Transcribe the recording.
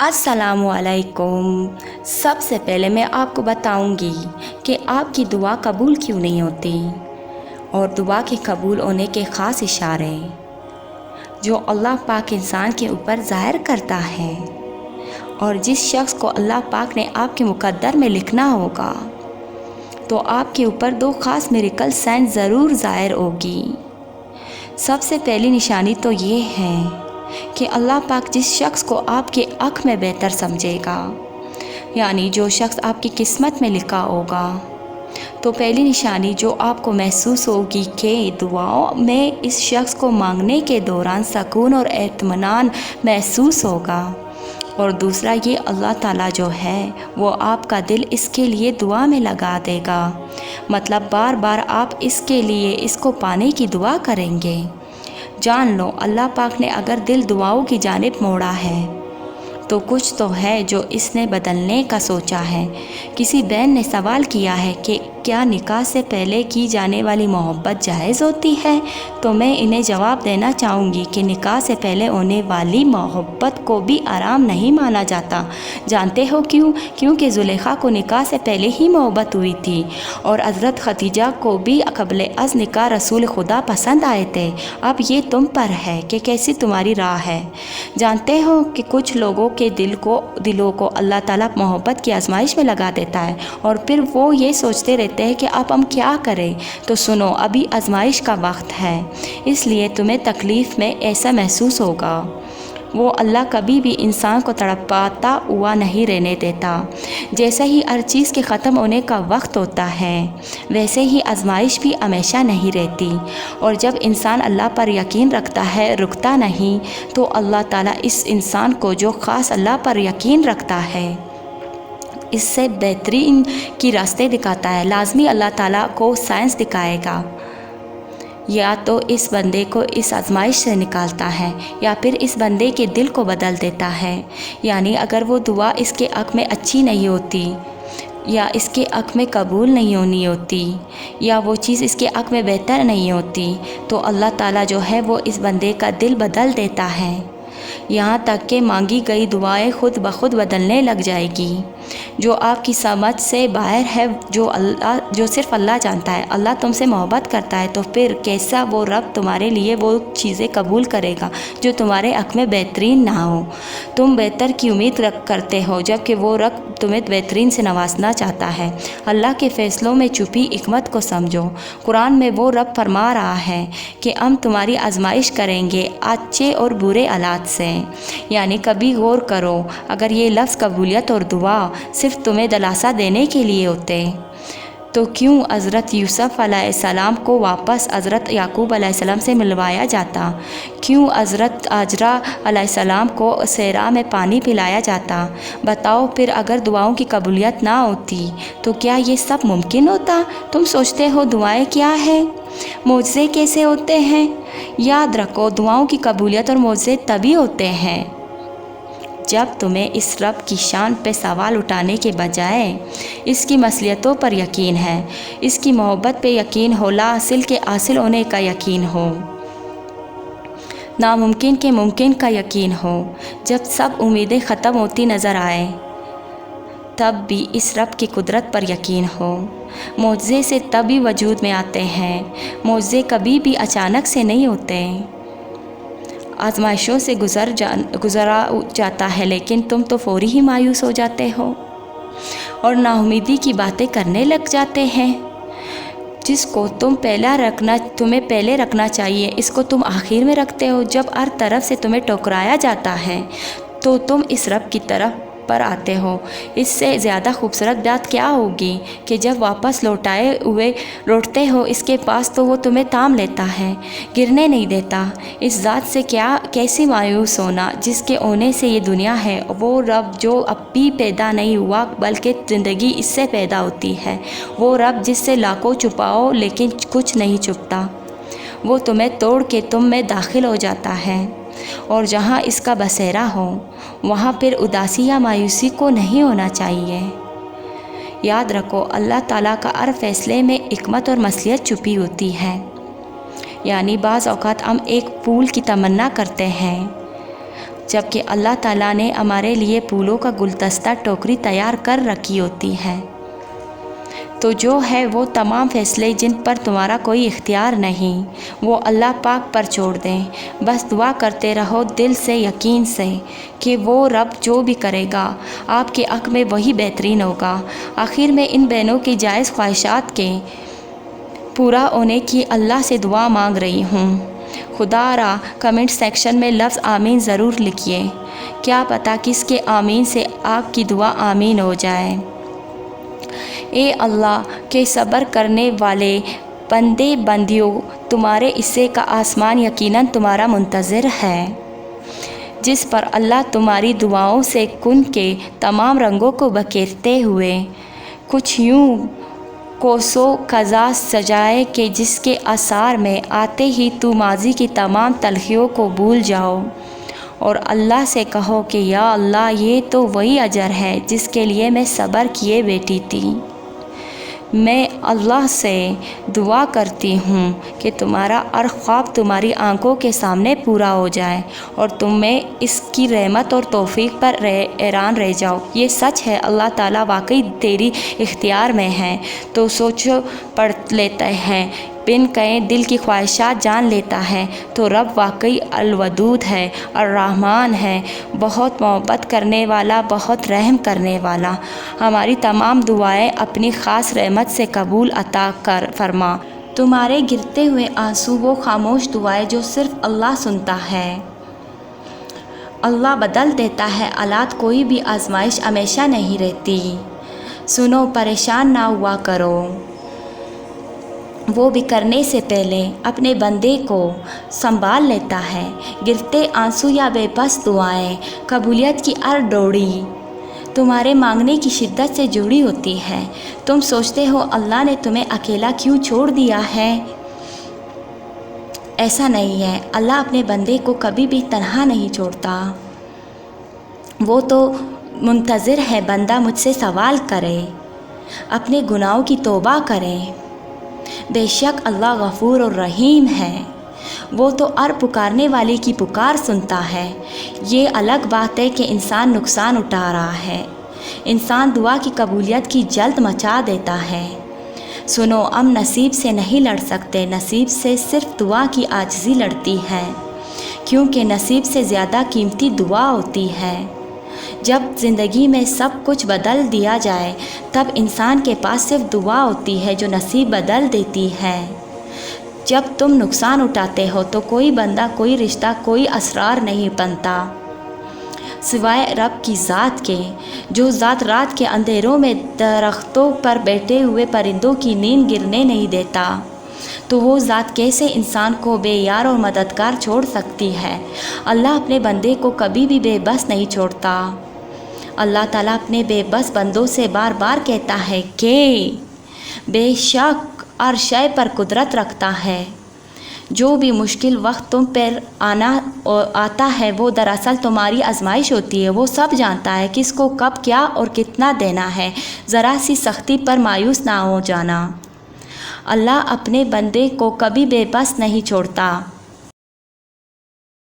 السلام علیکم۔ سب سے پہلے میں آپ کو بتاؤں گی کہ آپ کی دعا قبول کیوں نہیں ہوتی اور دعا کے قبول ہونے کے خاص اشارے جو اللہ پاک انسان کے اوپر ظاہر کرتا ہے، اور جس شخص کو اللہ پاک نے آپ کے مقدر میں لکھنا ہوگا تو آپ کے اوپر دو خاص میریکل سائن ضرور ظاہر ہوگی۔ سب سے پہلی نشانی تو یہ ہے کہ اللہ پاک جس شخص کو آپ کے حق میں بہتر سمجھے گا، یعنی جو شخص آپ کی قسمت میں لکھا ہوگا، تو پہلی نشانی جو آپ کو محسوس ہوگی کہ دعاؤں میں اس شخص کو مانگنے کے دوران سکون اور اطمینان محسوس ہوگا، اور دوسرا یہ اللہ تعالیٰ جو ہے وہ آپ کا دل اس کے لیے دعا میں لگا دے گا، مطلب بار بار آپ اس کے لیے اس کو پانے کی دعا کریں گے۔ جان لو اللہ پاک نے اگر دل دعاؤں کی جانب موڑا ہے تو کچھ تو ہے جو اس نے بدلنے کا سوچا ہے۔ کسی بہن نے سوال کیا ہے کہ کیا نکاح سے پہلے کی جانے والی محبت جائز ہوتی ہے؟ تو میں انہیں جواب دینا چاہوں گی کہ نکاح سے پہلے ہونے والی محبت کو بھی حرام نہیں مانا جاتا۔ جانتے ہو کیوں؟ کیونکہ زلیخا کو نکاح سے پہلے ہی محبت ہوئی تھی، اور حضرت خدیجہ کو بھی قبل از نکاح رسول خدا پسند آئے تھے۔ اب یہ تم پر ہے کہ کیسی تمہاری راہ ہے۔ جانتے ہو کہ کچھ لوگوں کے دلوں کو اللہ تعالیٰ محبت کی آزمائش میں لگا دیتا ہے، اور پھر وہ یہ سوچتے رہتے ہیں کہ اب ہم کیا کریں۔ تو سنو، ابھی آزمائش کا وقت ہے، اس لیے تمہیں تکلیف میں ایسا محسوس ہوگا۔ وہ اللہ کبھی بھی انسان کو تڑپاتا ہوا نہیں رہنے دیتا۔ جیسے ہی ہر چیز کے ختم ہونے کا وقت ہوتا ہے، ویسے ہی آزمائش بھی ہمیشہ نہیں رہتی، اور جب انسان اللہ پر یقین رکھتا ہے، رکتا نہیں، تو اللہ تعالیٰ اس انسان کو جو خاص اللہ پر یقین رکھتا ہے اس سے بہترین کی راستے دکھاتا ہے۔ لازمی اللہ تعالیٰ کو سائنس دکھائے گا، یا تو اس بندے کو اس آزمائش سے نکالتا ہے، یا پھر اس بندے کے دل کو بدل دیتا ہے۔ یعنی اگر وہ دعا اس کے حق میں اچھی نہیں ہوتی، یا اس کے حق میں قبول نہیں ہونی ہوتی، یا وہ چیز اس کے حق میں بہتر نہیں ہوتی، تو اللہ تعالیٰ جو ہے وہ اس بندے کا دل بدل دیتا ہے، یہاں تک کہ مانگی گئی دعائیں خود بخود بدلنے لگ جائے گی، جو آپ کی سمجھ سے باہر ہے، جو صرف اللہ جانتا ہے۔ اللہ تم سے محبت کرتا ہے تو پھر کیسا وہ رب تمہارے لیے وہ چیزیں قبول کرے گا جو تمہارے حق میں بہترین نہ ہو۔ تم بہتر کی امید کرتے ہو، جبکہ وہ رب تمہیں بہترین سے نوازنا چاہتا ہے۔ اللہ کے فیصلوں میں چھپی حکمت کو سمجھو۔ قرآن میں وہ رب فرما رہا ہے کہ ہم تمہاری آزمائش کریں گے اچھے اور برے حالات سے۔ یعنی کبھی غور کرو، اگر یہ لفظ قبولیت اور دعا صرف تمہیں دلاسا دینے کے لیے ہوتے تو کیوں حضرت یوسف علیہ السلام کو واپس حضرت یعقوب علیہ السلام سے ملوایا جاتا؟ کیوں حضرت ہاجرہ علیہ السلام کو صحرا میں پانی پلایا جاتا؟ بتاؤ پھر اگر دعاؤں کی قبولیت نہ ہوتی تو کیا یہ سب ممکن ہوتا؟ تم سوچتے ہو دعائیں کیا ہے، معجزے کیسے ہوتے ہیں؟ یاد رکھو، دعاؤں کی قبولیت اور معجزے تبھی ہوتے ہیں جب تمہیں اس رب کی شان پہ سوال اٹھانے کے بجائے اس کی مصلحتوں پر یقین ہے، اس کی محبت پہ یقین ہو، لا حاصل کے حاصل ہونے کا یقین ہو، ناممکن کے ممکن کا یقین ہو۔ جب سب امیدیں ختم ہوتی نظر آئے تب بھی اس رب کی قدرت پر یقین ہو۔ معجزے سے تبھی وجود میں آتے ہیں، معجزے کبھی بھی اچانک سے نہیں ہوتے۔ آزمائشوں سے گزرا جاتا ہے، لیکن تم تو فوری ہی مایوس ہو جاتے ہو اور نا امیدی کی باتیں کرنے لگ جاتے ہیں۔ جس کو تمہیں پہلے رکھنا چاہیے، اس کو تم آخر میں رکھتے ہو۔ جب ہر طرف سے تمہیں ٹکرایا جاتا ہے تو تم اس رب کی طرف پر آتے ہو۔ اس سے زیادہ خوبصورت بات کیا ہوگی کہ جب واپس لوٹتے ہو اس کے پاس تو وہ تمہیں تھام لیتا ہے، گرنے نہیں دیتا۔ اس ذات سے کیسی مایوس ہونا جس کے ہونے سے یہ دنیا ہے، وہ رب جو اب بھی پیدا نہیں ہوا بلکہ زندگی اس سے پیدا ہوتی ہے، وہ رب جس سے لاکھوں چھپاؤ لیکن کچھ نہیں چھپتا، وہ تمہیں توڑ کے تم میں داخل ہو جاتا ہے، اور جہاں اس کا بسیرا ہو وہاں پھر اداسی یا مایوسی کو نہیں ہونا چاہیے۔ یاد رکھو، اللہ تعالیٰ کا ہر فیصلے میں حکمت اور مصلحت چھپی ہوتی ہے۔ یعنی بعض اوقات ہم ایک پھول کی تمنا کرتے ہیں، جبکہ اللہ تعالیٰ نے ہمارے لیے پھولوں کا گلدستہ ٹوکری تیار کر رکھی ہوتی ہے۔ تو جو ہے وہ تمام فیصلے جن پر تمہارا کوئی اختیار نہیں، وہ اللہ پاک پر چھوڑ دیں۔ بس دعا کرتے رہو دل سے، یقین سے کہ وہ رب جو بھی کرے گا آپ کے حق میں وہی بہترین ہوگا۔ آخر میں ان بہنوں کی جائز خواہشات کے پورا ہونے کی اللہ سے دعا مانگ رہی ہوں۔ خدا را کمنٹ سیکشن میں لفظ آمین ضرور لکھیے، کیا پتہ کس کے آمین سے آپ کی دعا آمین ہو جائے۔ اے اللہ کے صبر کرنے والے بندے بندیوں، تمہارے حصے کا آسمان یقیناً تمہارا منتظر ہے، جس پر اللہ تمہاری دعاؤں سے کن کے تمام رنگوں کو بکھیرتے ہوئے کچھ یوں کوسو قضا سجائے کہ جس کے آثار میں آتے ہی تو ماضی کی تمام تلخیوں کو بھول جاؤ اور اللہ سے کہو کہ یا اللہ، یہ تو وہی اجر ہے جس کے لیے میں صبر کیے بیٹھی تھی۔ میں اللہ سے دعا کرتی ہوں کہ تمہارا ہر خواب تمہاری آنکھوں کے سامنے پورا ہو جائے اور تمہیں اس کی رحمت اور توفیق پر حیران رہ جاؤ۔ یہ سچ ہے، اللہ تعالیٰ واقعی تیری اختیار میں ہے، تو سوچو پڑھ لیتے ہیں، بن کہے دل کی خواہشات جان لیتا ہے۔ تو رب واقعی الودود ہے، الرحمن ہے، بہت محبت کرنے والا، بہت رحم کرنے والا۔ ہماری تمام دعائیں اپنی خاص رحمت سے قبول عطا فرما۔ تمہارے گرتے ہوئے آنسو وہ خاموش دعائیں جو صرف اللہ سنتا ہے۔ اللہ بدل دیتا ہے حالات، کوئی بھی آزمائش ہمیشہ نہیں رہتی۔ سنو، پریشان نہ ہوا کرو، وہ بھی کرنے سے پہلے اپنے بندے کو سنبھال لیتا ہے۔ گرتے آنسو یا بے بس دعائیں، قبولیت کی ہر ڈوری تمہارے مانگنے کی شدت سے جڑی ہوتی ہے۔ تم سوچتے ہو اللہ نے تمہیں اکیلا کیوں چھوڑ دیا ہے؟ ایسا نہیں ہے، اللہ اپنے بندے کو کبھی بھی تنہا نہیں چھوڑتا۔ وہ تو منتظر ہے بندہ مجھ سے سوال کرے، اپنے گناہوں کی توبہ کرے۔ بے شک اللہ غفور اور رحیم ہے، وہ تو ہر پکارنے والے کی پکار سنتا ہے۔ یہ الگ بات ہے کہ انسان نقصان اٹھا رہا ہے، انسان دعا کی قبولیت کی جلد مچا دیتا ہے۔ سنو، ہم نصیب سے نہیں لڑ سکتے، نصیب سے صرف دعا کی عاجزی لڑتی ہے، کیونکہ نصیب سے زیادہ قیمتی دعا ہوتی ہے۔ جب زندگی میں سب کچھ بدل دیا جائے تب انسان کے پاس صرف دعا ہوتی ہے جو نصیب بدل دیتی ہے۔ جب تم نقصان اٹھاتے ہو تو کوئی بندہ، کوئی رشتہ، کوئی اسرار نہیں بنتا سوائے رب کی ذات کے، جو ذات رات کے اندھیروں میں درختوں پر بیٹھے ہوئے پرندوں کی نیند گرنے نہیں دیتا۔ تو وہ ذات کیسے انسان کو بے یار اور مددگار چھوڑ سکتی ہے؟ اللہ اپنے بندے کو کبھی بھی بے بس نہیں چھوڑتا۔ اللہ تعالیٰ اپنے بے بس بندوں سے بار بار کہتا ہے کہ بے شک ہر شے پر قدرت رکھتا ہے۔ جو بھی مشکل وقت تم پر آتا ہے وہ دراصل تمہاری آزمائش ہوتی ہے۔ وہ سب جانتا ہے کس کو کب کیا اور کتنا دینا ہے۔ ذرا سی سختی پر مایوس نہ ہو جانا، اللہ اپنے بندے کو کبھی بے بس نہیں چھوڑتا۔